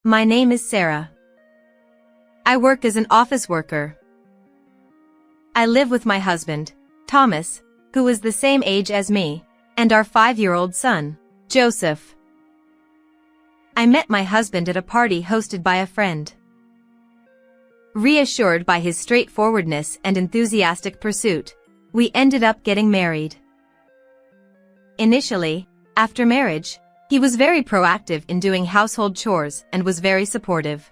My name is Sarah. I work as an office worker. I live with my husband, Thomas, who is the same age as me, and our 5-year-old son, Joseph. I met my husband at a party hosted by a friend. Reassured by his straightforwardness and enthusiastic pursuit, we ended up getting married. Initially, after marriage, he was very proactive in doing household chores and was very supportive.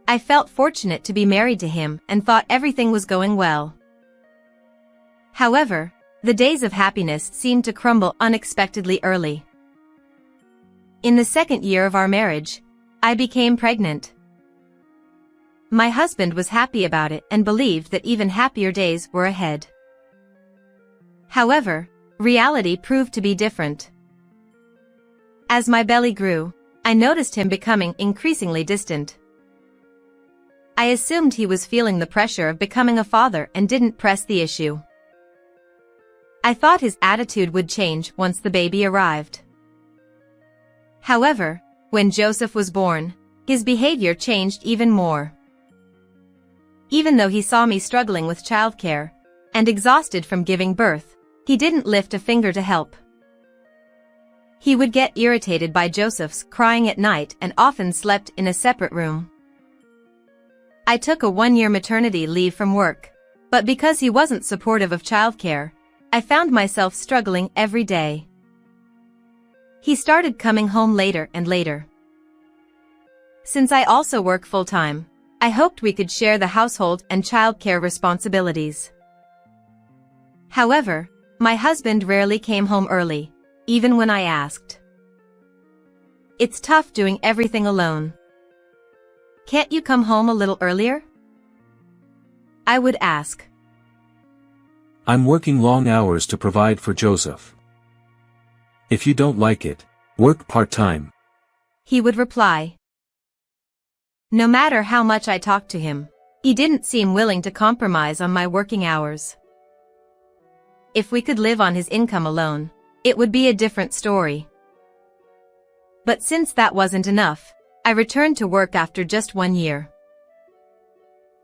I felt fortunate to be married to him and thought everything was going well. However, the days of happiness seemed to crumble unexpectedly early. In the second year of our marriage, I became pregnant. My husband was happy about it and believed that even happier days were ahead. However, reality proved to be different. As my belly grew, I noticed him becoming increasingly distant. I assumed he was feeling the pressure of becoming a father and didn't press the issue. I thought his attitude would change once the baby arrived. However, when Joseph was born, his behavior changed even more. Even though he saw me struggling with childcare and exhausted from giving birth, he didn't lift a finger to help. He would get irritated by Joseph's crying at night and often slept in a separate room. I took a 1-year maternity leave from work, but because he wasn't supportive of childcare, I found myself struggling every day. He started coming home later and later. Since I also work full-time, I hoped we could share the household and childcare responsibilities. However, my husband rarely came home early, even when I asked. It's tough doing everything alone. Can't you come home a little earlier? I would ask. I'm working long hours to provide for Joseph. If you don't like it, work part-time. He would reply. No matter how much I talked to him, he didn't seem willing to compromise on my working hours. If we could live on his income alone, it would be a different story. But since that wasn't enough, I returned to work after just 1 year.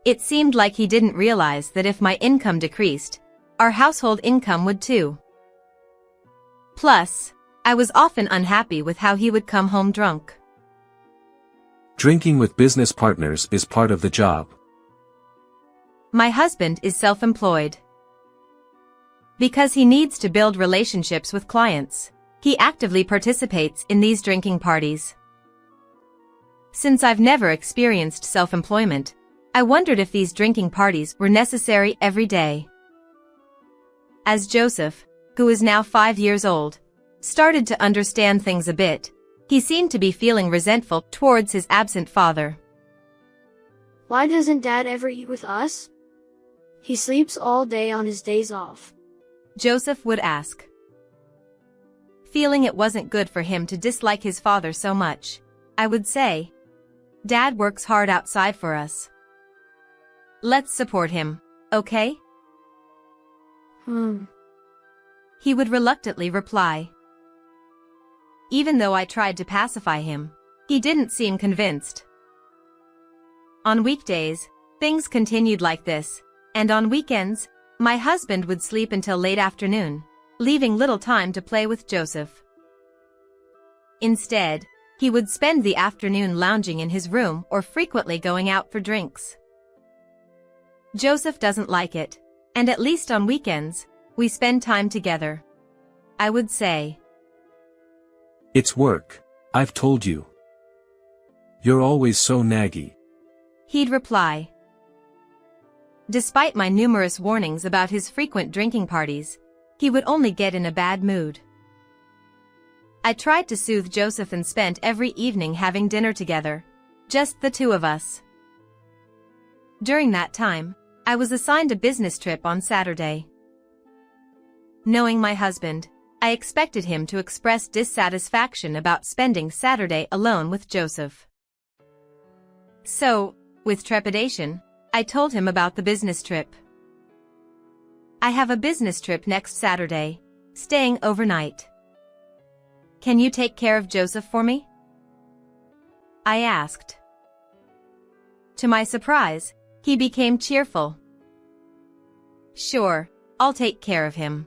It seemed like he didn't realize that if my income decreased, our household income would too. Plus, I was often unhappy with how he would come home drunk. Drinking with business partners is part of the job. My husband is self-employed. Because he needs to build relationships with clients, he actively participates in these drinking parties. Since I've never experienced self-employment, I wondered if these drinking parties were necessary every day. As Joseph, who is now 5 years old, started to understand things a bit, he seemed to be feeling resentful towards his absent father. Why doesn't Dad ever eat with us? He sleeps all day on his days off. Joseph would ask. Feeling it wasn't good for him to dislike his father so much, I would say, Dad works hard outside for us. Let's support him, okay? He would reluctantly reply. Even though I tried to pacify him, he didn't seem convinced. On weekdays, things continued like this, and on weekends, my husband would sleep until late afternoon, leaving little time to play with Joseph. Instead, he would spend the afternoon lounging in his room or frequently going out for drinks. Joseph doesn't like it, and at least on weekends, we spend time together. I would say. It's work, I've told you. You're always so naggy. He'd reply. Despite my numerous warnings about his frequent drinking parties, he would only get in a bad mood. I tried to soothe Joseph and spent every evening having dinner together, just the two of us. During that time, I was assigned a business trip on Saturday. Knowing my husband, I expected him to express dissatisfaction about spending Saturday alone with Joseph. So, with trepidation, I told him about the business trip. I have a business trip next Saturday, staying overnight. Can you take care of Joseph for me? I asked. To my surprise, he became cheerful. Sure, I'll take care of him.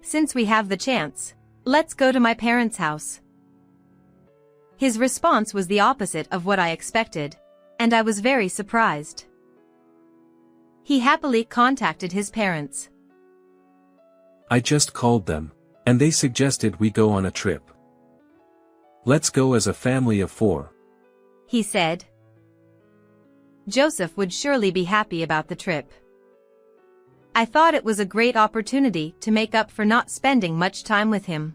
Since we have the chance, let's go to my parents' house. His response was the opposite of what I expected, and I was very surprised. He happily contacted his parents. I just called them, and they suggested we go on a trip. Let's go as a family of 4. He said. Joseph would surely be happy about the trip. I thought it was a great opportunity to make up for not spending much time with him.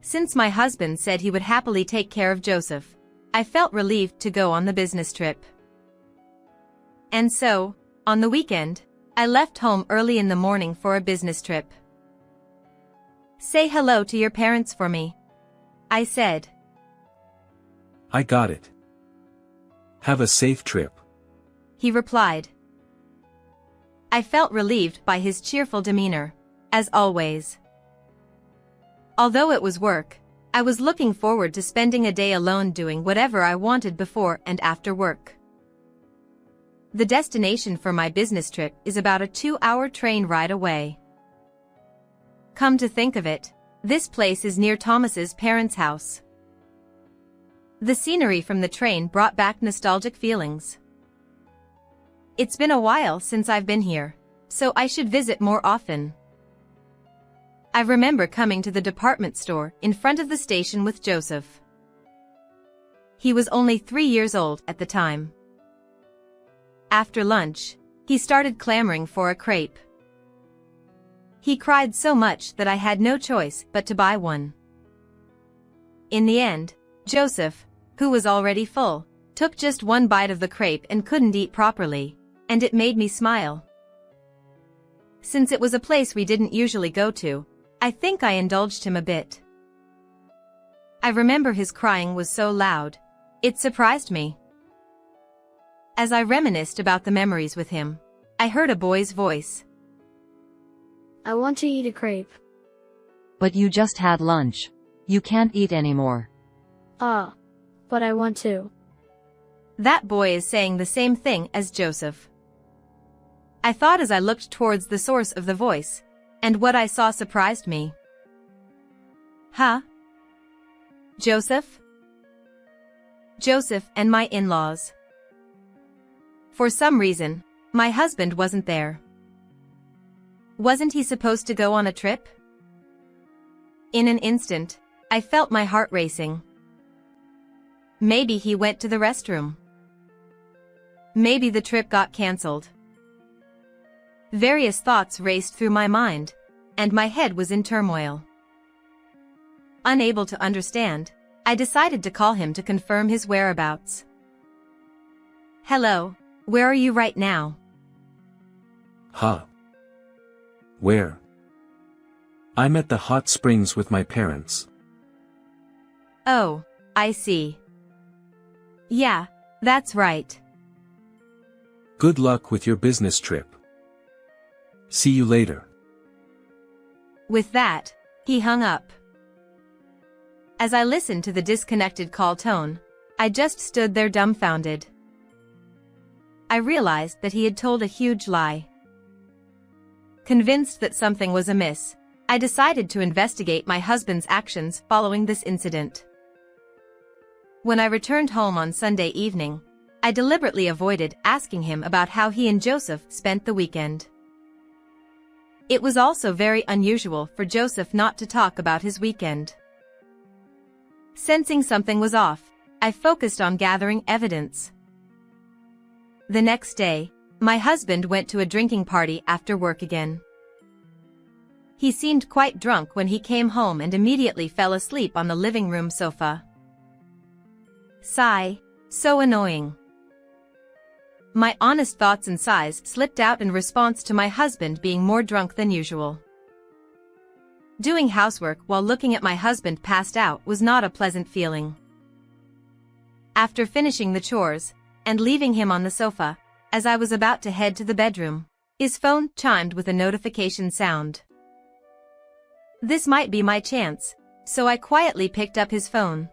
Since my husband said he would happily take care of Joseph, I felt relieved to go on the business trip. And so, on the weekend, I left home early in the morning for a business trip. Say hello to your parents for me, I said. I got it. Have a safe trip, he replied. I felt relieved by his cheerful demeanor, as always. Although it was work, I was looking forward to spending a day alone doing whatever I wanted before and after work. The destination for my business trip is about a 2-hour train ride away. Come to think of it, this place is near Thomas's parents' house. The scenery from the train brought back nostalgic feelings. It's been a while since I've been here, so I should visit more often. I remember coming to the department store in front of the station with Joseph. He was only 3 years old at the time. After lunch, he started clamoring for a crepe. He cried so much that I had no choice but to buy one. In the end, Joseph, who was already full, took just one bite of the crepe and couldn't eat properly, and it made me smile. Since it was a place we didn't usually go to, I think I indulged him a bit. I remember his crying was so loud, it surprised me. As I reminisced about the memories with him, I heard a boy's voice. I want to eat a crepe. But you just had lunch. You can't eat anymore. But I want to. That boy is saying the same thing as Joseph. I thought as I looked towards the source of the voice, and what I saw surprised me. Huh? Joseph? Joseph and my in-laws. For some reason, my husband wasn't there. Wasn't he supposed to go on a trip? In an instant, I felt my heart racing. Maybe he went to the restroom. Maybe the trip got cancelled. Various thoughts raced through my mind, and my head was in turmoil. Unable to understand, I decided to call him to confirm his whereabouts. Hello, where are you right now? Huh? Where? I'm at the hot springs with my parents. Oh, I see. Yeah, that's right. Good luck with your business trip. See you later. With that, he hung up. As I listened to the disconnected call tone, I just stood there dumbfounded. I realized that he had told a huge lie. Convinced that something was amiss, I decided to investigate my husband's actions following this incident. When I returned home on Sunday evening, I deliberately avoided asking him about how he and Joseph spent the weekend. It was also very unusual for Joseph not to talk about his weekend. Sensing something was off, I focused on gathering evidence. The next day, my husband went to a drinking party after work again. He seemed quite drunk when he came home and immediately fell asleep on the living room sofa. Sigh, so annoying. My honest thoughts and sighs slipped out in response to my husband being more drunk than usual. Doing housework while looking at my husband passed out was not a pleasant feeling. After finishing the chores, and leaving him on the sofa, as I was about to head to the bedroom, his phone chimed with a notification sound. This might be my chance, so I quietly picked up his phone.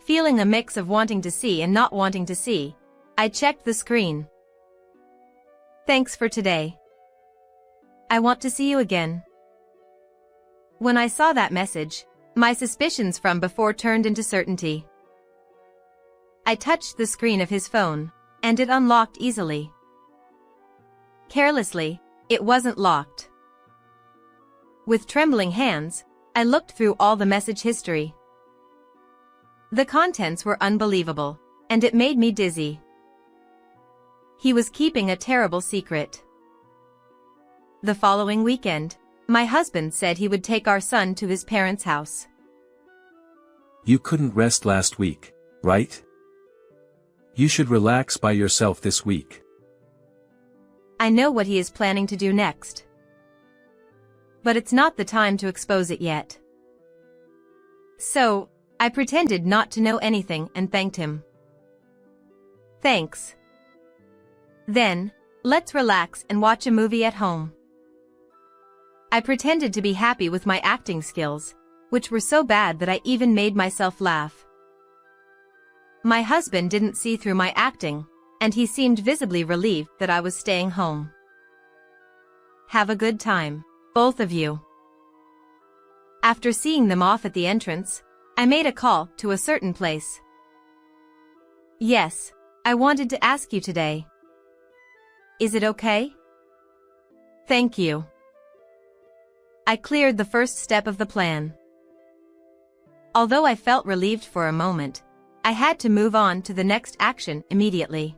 Feeling a mix of wanting to see and not wanting to see, I checked the screen. Thanks for today. I want to see you again. When I saw that message, my suspicions from before turned into certainty. I touched the screen of his phone, and it unlocked easily. Carelessly, it wasn't locked. With trembling hands, I looked through all the message history. The contents were unbelievable, and it made me dizzy. He was keeping a terrible secret. The following weekend, my husband said he would take our son to his parents' house. You couldn't rest last week, right? You should relax by yourself this week. I know what he is planning to do next. But it's not the time to expose it yet. So, I pretended not to know anything and thanked him. Thanks. Then, let's relax and watch a movie at home. I pretended to be happy with my acting skills, which were so bad that I even made myself laugh. My husband didn't see through my acting, and he seemed visibly relieved that I was staying home. Have a good time, both of you. After seeing them off at the entrance, I made a call to a certain place. Yes, I wanted to ask you today. Is it okay? Thank you. I cleared the first step of the plan. Although I felt relieved for a moment, I had to move on to the next action immediately.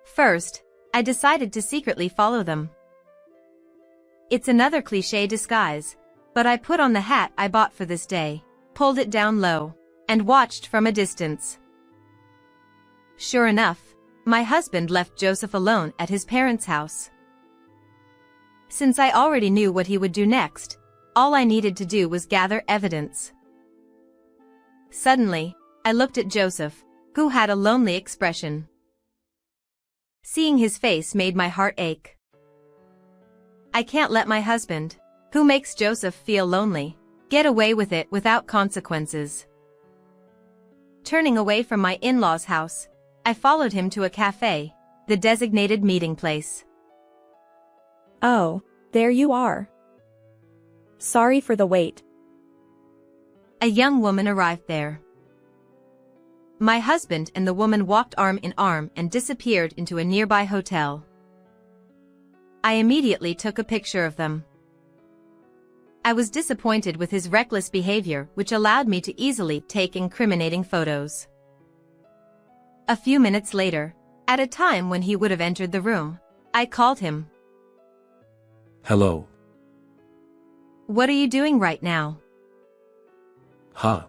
First, I decided to secretly follow them. It's another cliché disguise, but I put on the hat I bought for this day, pulled it down low, and watched from a distance. Sure enough, my husband left Joseph alone at his parents' house. Since I already knew what he would do next, all I needed to do was gather evidence. Suddenly, I looked at Joseph, who had a lonely expression. Seeing his face made my heart ache. I can't let my husband, who makes Joseph feel lonely, get away with it without consequences. Turning away from my in-laws' house, I followed him to a cafe, the designated meeting place. Oh, there you are. Sorry for the wait. A young woman arrived there. My husband and the woman walked arm in arm and disappeared into a nearby hotel. I immediately took a picture of them. I was disappointed with his reckless behavior, which allowed me to easily take incriminating photos. A few minutes later, at a time when he would have entered the room, I called him. Hello. What are you doing right now? Huh.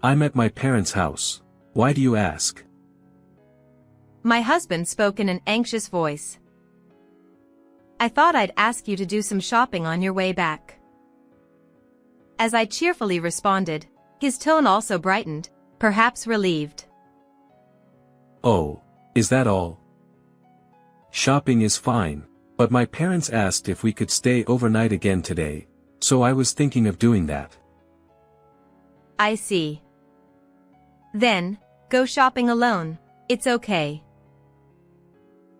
I'm at my parents' house. Why do you ask? My husband spoke in an anxious voice. I thought I'd ask you to do some shopping on your way back. As I cheerfully responded, his tone also brightened, perhaps relieved. Oh, is that all? Shopping is fine, but my parents asked if we could stay overnight again today, so I was thinking of doing that. I see. Then, go shopping alone, it's okay.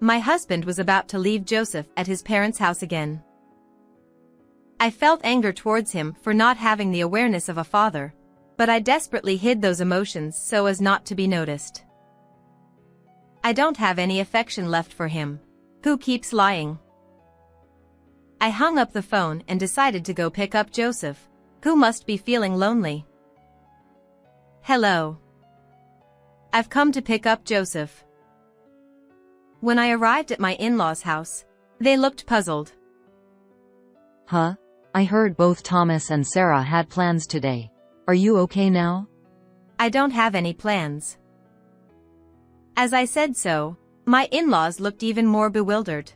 My husband was about to leave Joseph at his parents' house again. I felt anger towards him for not having the awareness of a father, but I desperately hid those emotions so as not to be noticed. I don't have any affection left for him. Who keeps lying? I hung up the phone and decided to go pick up Joseph, who must be feeling lonely. Hello. I've come to pick up Joseph. When I arrived at my in-laws' house, they looked puzzled. Huh? I heard both Thomas and Sarah had plans today. Are you okay now? I don't have any plans. As I said so, my in-laws looked even more bewildered.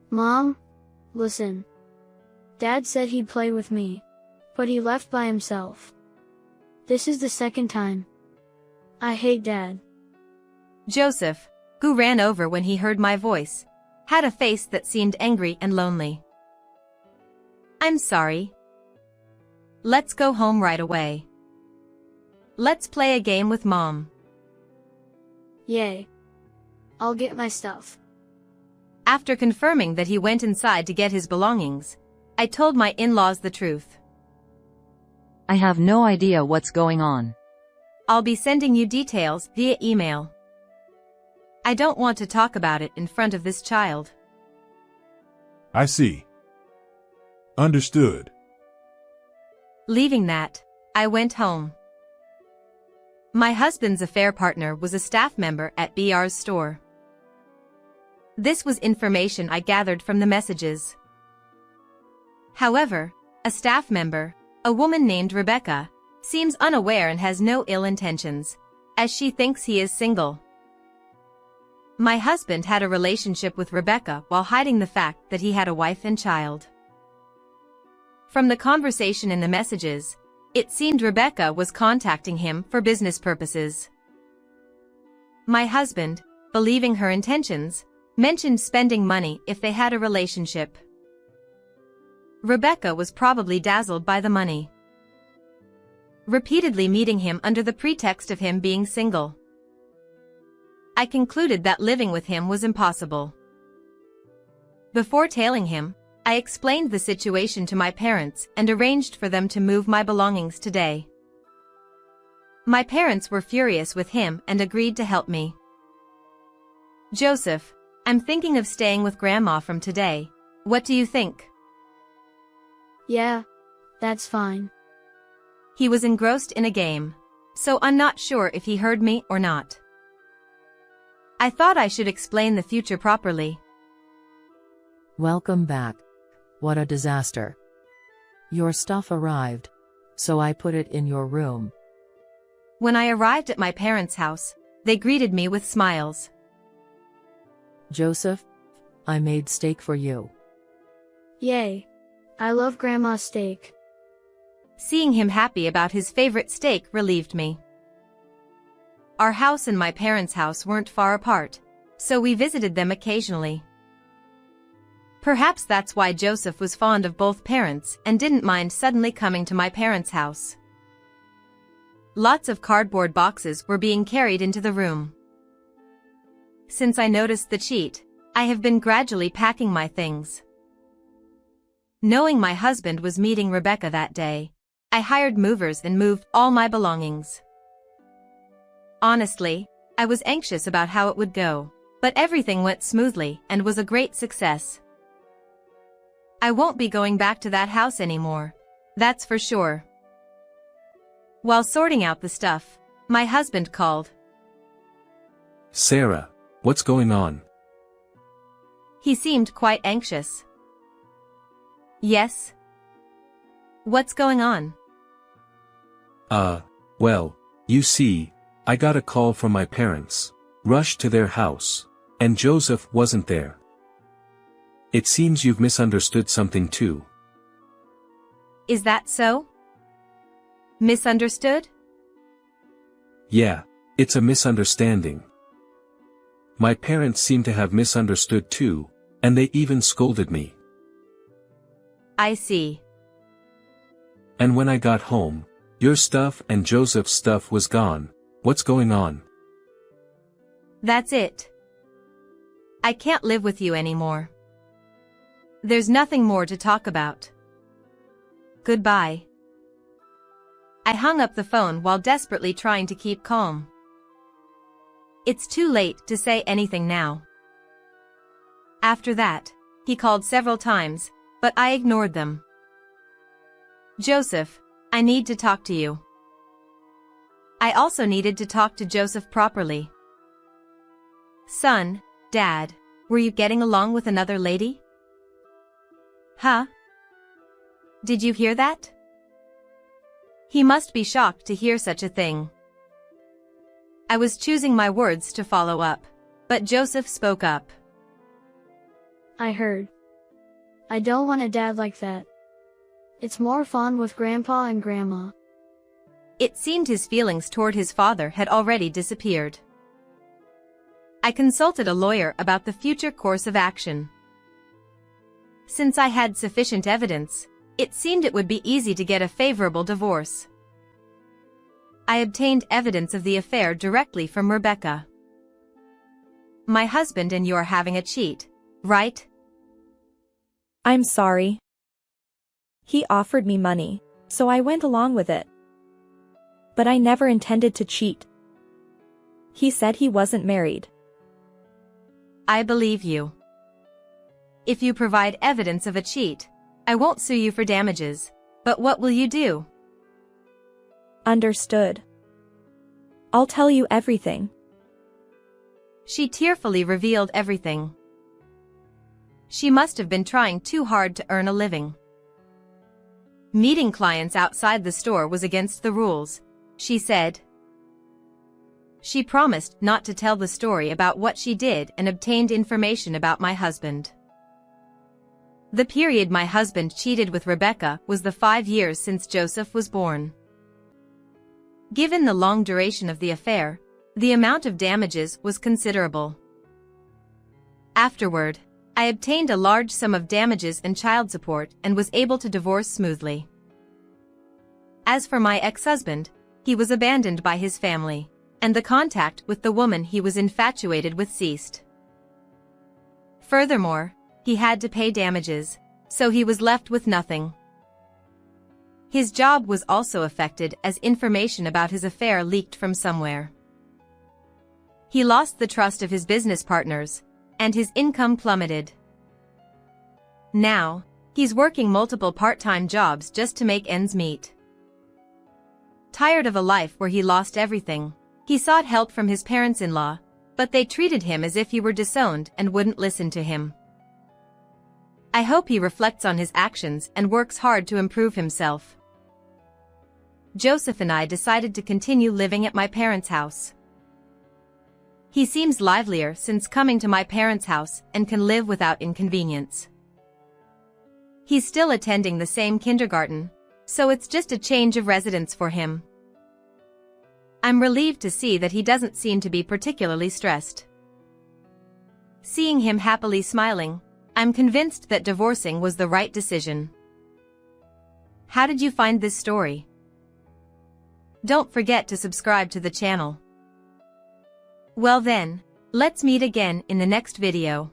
Mom, listen. Dad said he'd play with me, but he left by himself. This is the second time. I hate Dad. Joseph, who ran over when he heard my voice, had a face that seemed angry and lonely. I'm sorry. Let's go home right away. Let's play a game with Mom. Yay. I'll get my stuff. After confirming that he went inside to get his belongings, I told my in-laws the truth. I have no idea what's going on. I'll be sending you details via email. I don't want to talk about it in front of this child. I see. Understood. Leaving that, I went home. My husband's affair partner was a staff member at BR's store. This was information I gathered from the messages. However, a staff member, a woman named Rebecca, seems unaware and has no ill intentions, as she thinks he is single. My husband had a relationship with Rebecca while hiding the fact that he had a wife and child. From the conversation in the messages, it seemed Rebecca was contacting him for business purposes. My husband, believing her intentions, mentioned spending money if they had a relationship. Rebecca was probably dazzled by the money. Repeatedly meeting him under the pretext of him being single. I concluded that living with him was impossible. Before tailing him, I explained the situation to my parents and arranged for them to move my belongings today. My parents were furious with him and agreed to help me. Joseph, I'm thinking of staying with Grandma from today. What do you think? Yeah, that's fine. He was engrossed in a game, so I'm not sure if he heard me or not. I thought I should explain the future properly. Welcome back. What a disaster. Your stuff arrived, so I put it in your room. When I arrived at my parents' house, they greeted me with smiles. Joseph, I made steak for you. Yay. I love Grandma's steak. Seeing him happy about his favorite steak relieved me. Our house and my parents' house weren't far apart, so we visited them occasionally. Perhaps that's why Joseph was fond of both parents and didn't mind suddenly coming to my parents' house. Lots of cardboard boxes were being carried into the room. Since I noticed the cheat, I have been gradually packing my things. Knowing my husband was meeting Rebecca that day, I hired movers and moved all my belongings. Honestly, I was anxious about how it would go, but everything went smoothly and was a great success. I won't be going back to that house anymore, that's for sure. While sorting out the stuff, my husband called. Sarah, what's going on? He seemed quite anxious. Yes? What's going on? Well, you see, I got a call from my parents, rushed to their house, and Joseph wasn't there. It seems you've misunderstood something too. Is that so? Misunderstood? Yeah, it's a misunderstanding. My parents seem to have misunderstood too, and they even scolded me. I see. And when I got home, your stuff and Joseph's stuff was gone. What's going on? That's it. I can't live with you anymore. There's nothing more to talk about. Goodbye. I hung up the phone while desperately trying to keep calm. It's too late to say anything now. After that, he called several times, but I ignored them. Joseph, I need to talk to you. I also needed to talk to Joseph properly. Son, Dad, were you getting along with another lady? Huh? Did you hear that? He must be shocked to hear such a thing. I was choosing my words to follow up, but Joseph spoke up. I heard. I don't want a dad like that. It's more fun with Grandpa and Grandma. It seemed his feelings toward his father had already disappeared. I consulted a lawyer about the future course of action. Since I had sufficient evidence, it seemed it would be easy to get a favorable divorce. I obtained evidence of the affair directly from Rebecca. My husband and you're having a cheat, right? I'm sorry. He offered me money, so I went along with it. But I never intended to cheat. He said he wasn't married. I believe you. If you provide evidence of a cheat, I won't sue you for damages, but what will you do? Understood. I'll tell you everything. She tearfully revealed everything. She must have been trying too hard to earn a living. Meeting clients outside the store was against the rules, she said. She promised not to tell the story about what she did and obtained information about my husband. The period my husband cheated with Rebecca was the 5 years since Joseph was born. Given the long duration of the affair, the amount of damages was considerable. Afterward, I obtained a large sum of damages and child support and was able to divorce smoothly. As for my ex-husband, he was abandoned by his family, and the contact with the woman he was infatuated with ceased. Furthermore, he had to pay damages, so he was left with nothing. His job was also affected as information about his affair leaked from somewhere. He lost the trust of his business partners, and his income plummeted. Now, he's working multiple part-time jobs just to make ends meet. Tired of a life where he lost everything, he sought help from his parents-in-law, but they treated him as if he were disowned and wouldn't listen to him. I hope he reflects on his actions and works hard to improve himself. Joseph and I decided to continue living at my parents' house. He seems livelier since coming to my parents' house and can live without inconvenience. He's still attending the same kindergarten, so it's just a change of residence for him. I'm relieved to see that he doesn't seem to be particularly stressed. Seeing him happily smiling, I'm convinced that divorcing was the right decision. How did you find this story? Don't forget to subscribe to the channel. Well then, let's meet again in the next video.